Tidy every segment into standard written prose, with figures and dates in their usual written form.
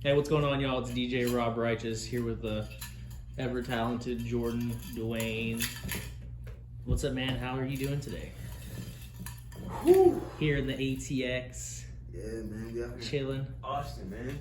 Hey, what's going on, y'all? It's DJ Robrighteous here with the ever-talented Jordann Dwayne. What's up, man? How are you doing today? Whew. Here in the ATX. Yeah, man. We out here. Chilling. Austin, man.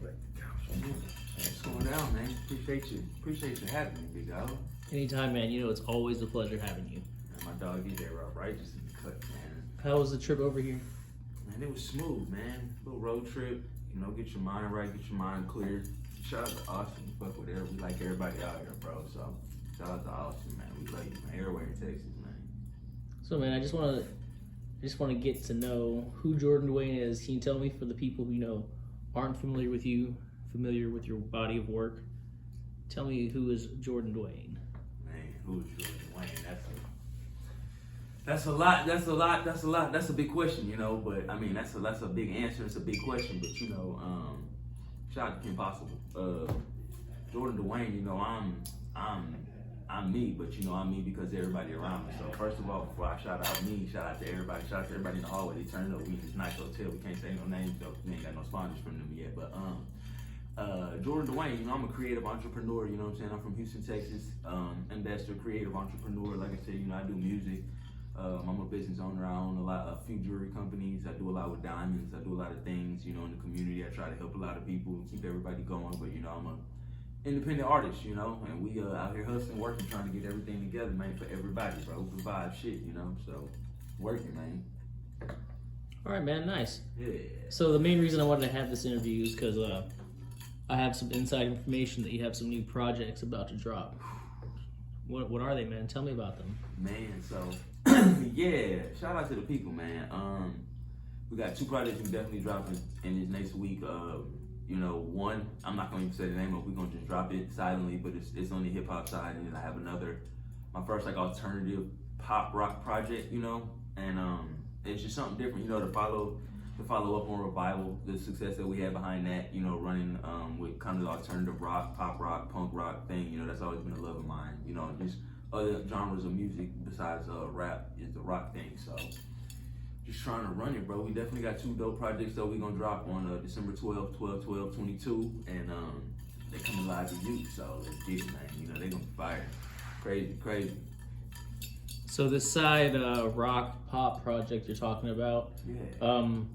What's going down, man? Appreciate you having me, big dog. Anytime, man. You know, it's always a pleasure having you. And my dog DJ Robrighteous in the cut, man. How was the trip over here? Man, it was smooth, man. Little road trip. You know, get your mind right, get your mind clear. Shout out to Austin. Fuck with everybody. We like everybody out here, bro. So shout out to Austin, man. We love you, man. Everywhere in Texas, man. So, man, I just want to get to know who Jordann Dwayne is. Can you tell me, for the people who, you know, aren't familiar with you, familiar with your body of work, tell me, who is Jordann Dwayne? Man, who is Jordann Dwayne? That's a lot. That's a big question, you know. But I mean, that's a big answer. It's a big question. But you know, shout out to Kim Possible. Jordann Dwayne, you know, I'm me, but you know, I'm me because everybody around me. So first of all, before I shout out me, shout out to everybody. Shout out to everybody in the hallway. They turned up. We in this nice hotel. We can't say no names though. We ain't got no sponsors from them yet. But Jordann Dwayne, you know, I'm a creative entrepreneur. You know what I'm saying? I'm from Houston, Texas. Investor, creative entrepreneur. Like I said, you know, I do music. I'm a business owner. I own a few jewelry companies. I do a lot with diamonds. I do a lot of things, you know, in the community. I try to help a lot of people and keep everybody going. But, you know, I'm a independent artist, you know, and we out here hustling, working, trying to get everything together, man, for everybody, bro. We provide shit, you know, so working, man. All right, man, nice. Yeah. So the main reason I wanted to have this interview is because I have some inside information that you have some new projects about to drop. What are they, man? Tell me about them. Man, so yeah, shout out to the people, man. We got two projects we definitely dropping in this next week. You know, one, I'm not gonna even say the name of it, we're gonna just drop it silently, but it's on the hip hop side, and then I have another, my first like alternative pop rock project, you know, and it's just something different, you know, to follow up on Revival, the success that we had behind that, you know, running with kind of the alternative rock, pop rock, punk rock thing, you know, that's always been a love of mine, you know, just other genres of music besides rap is the rock thing, so just trying to run it, bro. We definitely got two dope projects that we're gonna drop on December 12th, 12/12/22, and they coming live to you, so let's get it, man. You know, they gonna fire. Crazy. So this side rock pop project you're talking about, Yeah.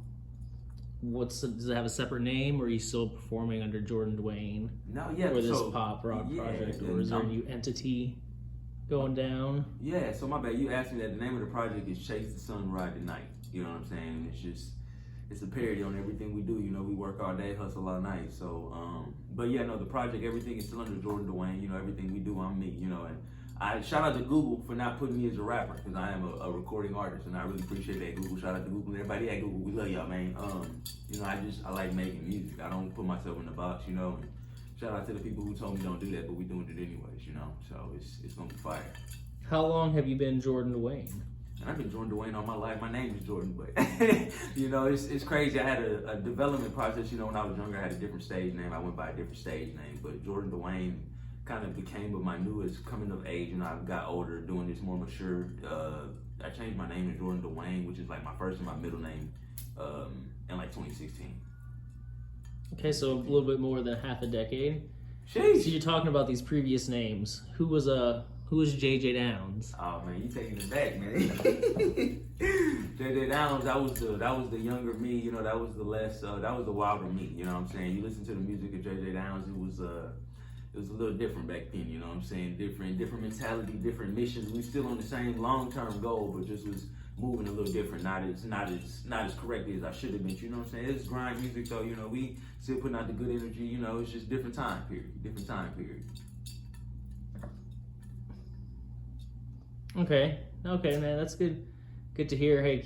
Does it have a separate name, or are you still performing under Jordann Dwayne? No, yeah. For this so, pop rock yeah, project, or is there a new entity going down? Yeah, so my bad. You asked me that. The name of the project is Chase the Sun, Ride the Night. You know what I'm saying? It's a parody on everything we do. You know, we work all day, hustle all night. So, but yeah, no, the project, everything is still under Jordann Dwayne. You know, everything we do, I'm me. You know, and I shout out to Google for not putting me as a rapper, because I am a recording artist, and I really appreciate that. Google, shout out to Google and everybody at Google. We love y'all, man. You know, I like making music. I don't put myself in the box. You know. And shout out to the people who told me don't do that, but we doing it anyways. You know, so it's gonna be fire. How long have you been Jordann Dwayne? And I've been Jordann Dwayne all my life. My name is Jordan, but you know, it's crazy. I had a development process. You know, when I was younger, I had a different stage name. I went by a different stage name, but Jordann Dwayne kind of became with my newest coming of age. And I got older, doing this more mature. I changed my name to Jordann Dwayne, which is like my first and my middle name, in like 2016. Okay, so a little bit more than half a decade. Sheesh. So you're talking about these previous names. Who was JJ Downs? Oh man, you taking it back, man. JJ Downs, that was the younger me, you know, that was the wilder me, you know what I'm saying? You listen to the music of JJ Downs, it was a little different back then, you know what I'm saying? Different mentality, different missions. We still on the same long-term goal, but just was moving a little different, not as correctly as I should have been, you know what I'm saying? It's grind music though, you know, we still putting out the good energy, you know, it's just different time period. Okay, man, that's good to hear. Hey,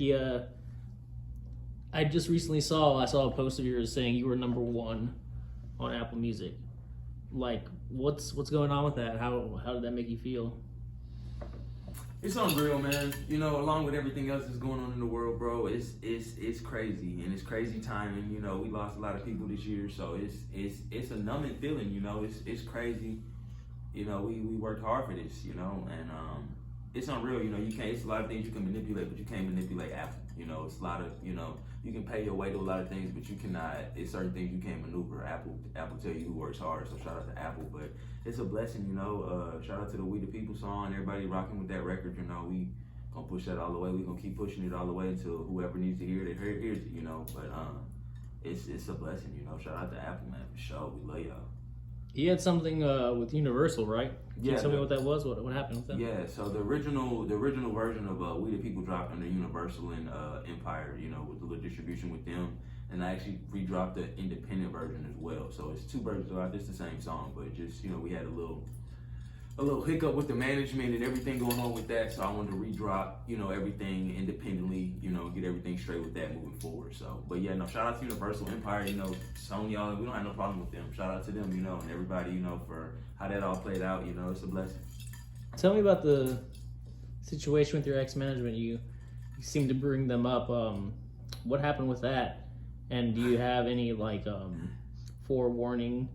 I just recently saw a post of yours saying you were #1 on Apple Music. Like, what's going on with that? How did that make you feel? It's unreal, man. You know, along with everything else that's going on in the world, bro, it's crazy, and it's crazy timing. You know, we lost a lot of people this year, so it's a numbing feeling. You know, it's crazy. You know, we worked hard for this. You know, and it's unreal. You know, you can't. It's a lot of things you can manipulate, but you can't manipulate Apple. You know, it's a lot of, you know, you can pay your way to a lot of things, but you cannot, it's certain things you can't maneuver. Apple tell you who works hard, so shout out to Apple. But it's a blessing, you know. Shout out to the We the People song, everybody rocking with that record, you know. We gonna push that all the way. We gonna keep pushing it all the way until whoever needs to hear it hears it, you know. But it's a blessing, you know. Shout out to Apple, man, for sure. We love y'all. You had something with Universal, right? Can you tell me what that was? What happened with that? Yeah, so the original version of We the People dropped under Universal and Empire, you know, with the little distribution with them, and I actually redropped the independent version as well. So it's two versions out. It's the same song, but just, you know, we had a little hiccup with the management and everything going on with that. So I wanted to redrop, you know, everything independently, you know, get everything straight with that moving forward. So, but yeah, no, shout out to Universal, Empire, you know, Sony, y'all, we don't have no problem with them. Shout out to them, you know, and everybody, you know, for how that all played out, you know, it's a blessing. Tell me about the situation with your ex-management. You seem to bring them up. What happened with that? And do you have any like forewarning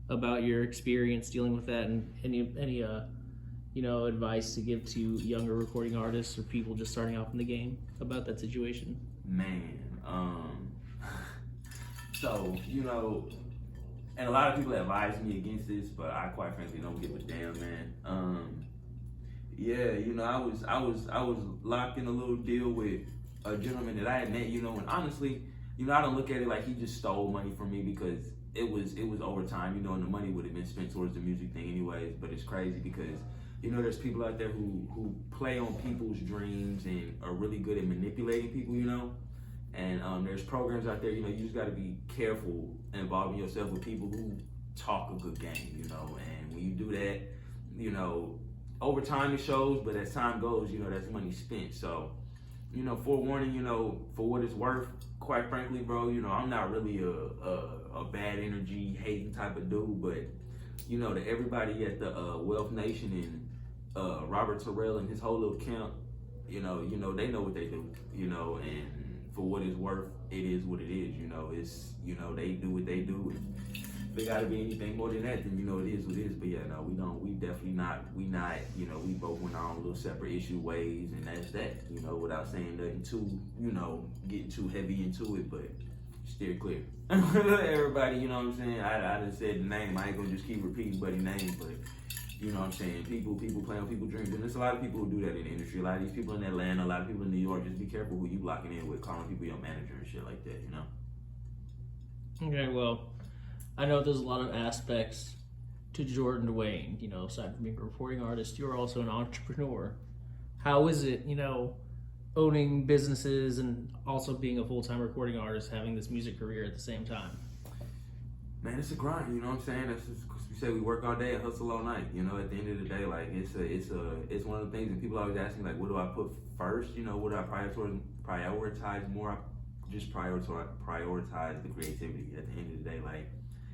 about your experience dealing with that, and any you know, advice to give to younger recording artists or people just starting off in the game about that situation? Man, so, you know, and a lot of people advise me against this, but I quite frankly don't give a damn, man. Yeah, you know, I was locked in a little deal with a gentleman that I had met, you know, and honestly, you know, I don't look at it like he just stole money from me, because it was overtime, you know, and the money would have been spent towards the music thing anyways. But it's crazy because, you know, there's people out there who play on people's dreams and are really good at manipulating people, you know. And there's programs out there, you know, you just got to be careful involving yourself with people who talk a good game, you know. And when you do that, you know, over time it shows, but as time goes, you know, that's money spent. So, you know, forewarning, you know, for what it's worth, quite frankly, bro, you know, I'm not really a bad energy hating type of dude, but, you know, to everybody at the Wealth Nation and Robert Terrell and his whole little camp, you know, they know what they do, you know, and for what it's worth, it is what it is, you know. It's, you know, they do what they do, and if it gotta be anything more than that, then, you know, it is what it is. But yeah, no, we definitely not, you know, we both went our own little separate issue ways, and that's that, you know, without saying nothing too, you know, getting too heavy into it, but steer clear. Everybody, you know what I'm saying? I done said the name, I ain't gonna just keep repeating buddy names, but you know what I'm saying? People play on people's dreams, and there's a lot of people who do that in the industry. A lot of these people in Atlanta, a lot of people in New York, just be careful who you locking in with, calling people your manager and shit like that, you know? Okay, well, I know there's a lot of aspects to Jordann Dwayne, you know, aside from being a recording artist, you're also an entrepreneur. How is it, you know, owning businesses and also being a full-time recording artist, having this music career at the same time? Man, it's a grind, you know what I'm saying? That's just, we say we work all day and hustle all night, you know, at the end of the day, like, it's one of the things, and people always ask me, like, what do I put first, you know, what do I prioritize more? I just prioritize the creativity at the end of the day, like,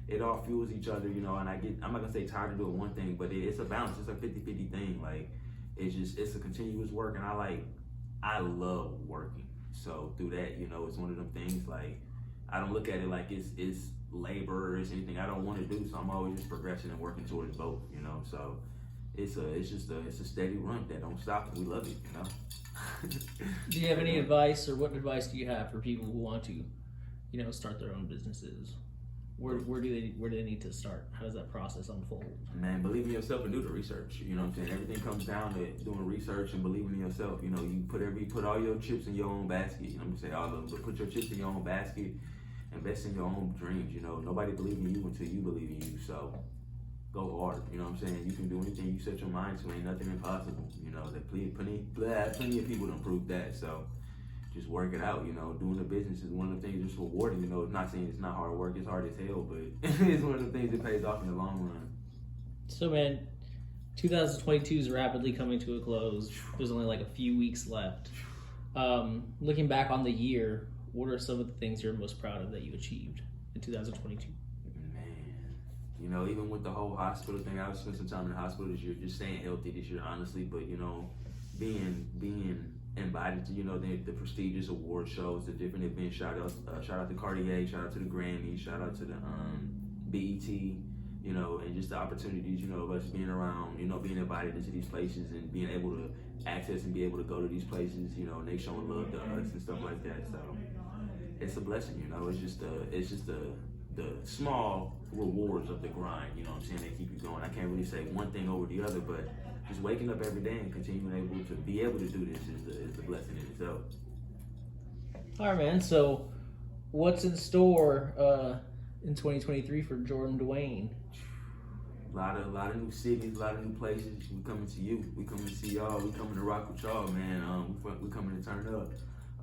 it all fuels each other, you know, and I'm not gonna say tired of doing one thing, but it's a balance, it's a 50-50 thing, like, it's a continuous work, and I love working, so through that, you know, it's one of them things, like, I don't look at it like it's labor or it's anything I don't want to do, so I'm always just progressing and working towards both, you know, so it's a steady run that don't stop, and we love it, you know. Do you have any advice, or what advice do you have for people who want to, you know, start their own businesses? Where do they need to start? How does that process unfold? Man, believe in yourself and do the research. You know what I'm saying? Everything comes down to doing research and believing in yourself. You know, you put all your chips in your own basket. You know what I'm saying? All of them, but put your chips in your own basket. Invest in your own dreams. You know, nobody believes in you until you believe in you. So go hard. You know what I'm saying? You can do anything you set your mind to. Ain't nothing impossible. You know, that plenty of people done proved that. So just work it out, you know. Doing the business is one of the things that's rewarding, you know. It's not saying it's not hard work, it's hard as hell, but it's one of the things that pays off in the long run. So, man, 2022 is rapidly coming to a close. There's only like a few weeks left. Looking back on the year, what are some of the things you're most proud of that you achieved in 2022? Man, you know, even with the whole hospital thing, I spent some time in the hospital this year, just staying healthy this year, honestly, but, you know, being invited to, you know, the prestigious award shows, the different events. Shout out to Cartier, shout out to the Grammys, shout out to the BET. You you know, and just the opportunities, you know, of us being around, you know, being invited into these places and being able to access and be able to go to these places, you know, and they showing love to us and stuff like that. So it's a blessing, you know. It's just the small rewards of the grind, you know what I'm saying, that keep you going. I can't really say one thing over the other, but just waking up every day and continuing to be able to do this is the blessing in itself. All right, man. So what's in store in 2023 for Jordann Dwayne? A lot of new cities, a lot of new places. We coming to you. We coming to see y'all. We coming to rock with y'all, man. We coming to turn up.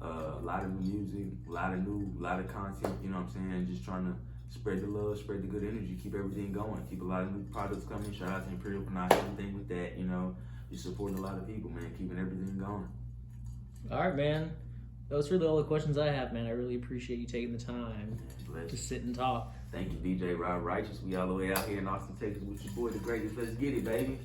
A lot of new music, a lot of content. You know what I'm saying? Just trying to spread the love, spread the good energy, keep everything going. Keep a lot of new products coming. Shout out to Imperial Panache, everything with that. You know, just supporting a lot of people, man. Keeping everything going. All right, man. Those are really all the questions I have, man. I really appreciate you taking the time to sit and talk. Thank you, DJ Robrighteous. We all the way out here in Austin, Texas with your boy, the greatest. Let's get it, baby.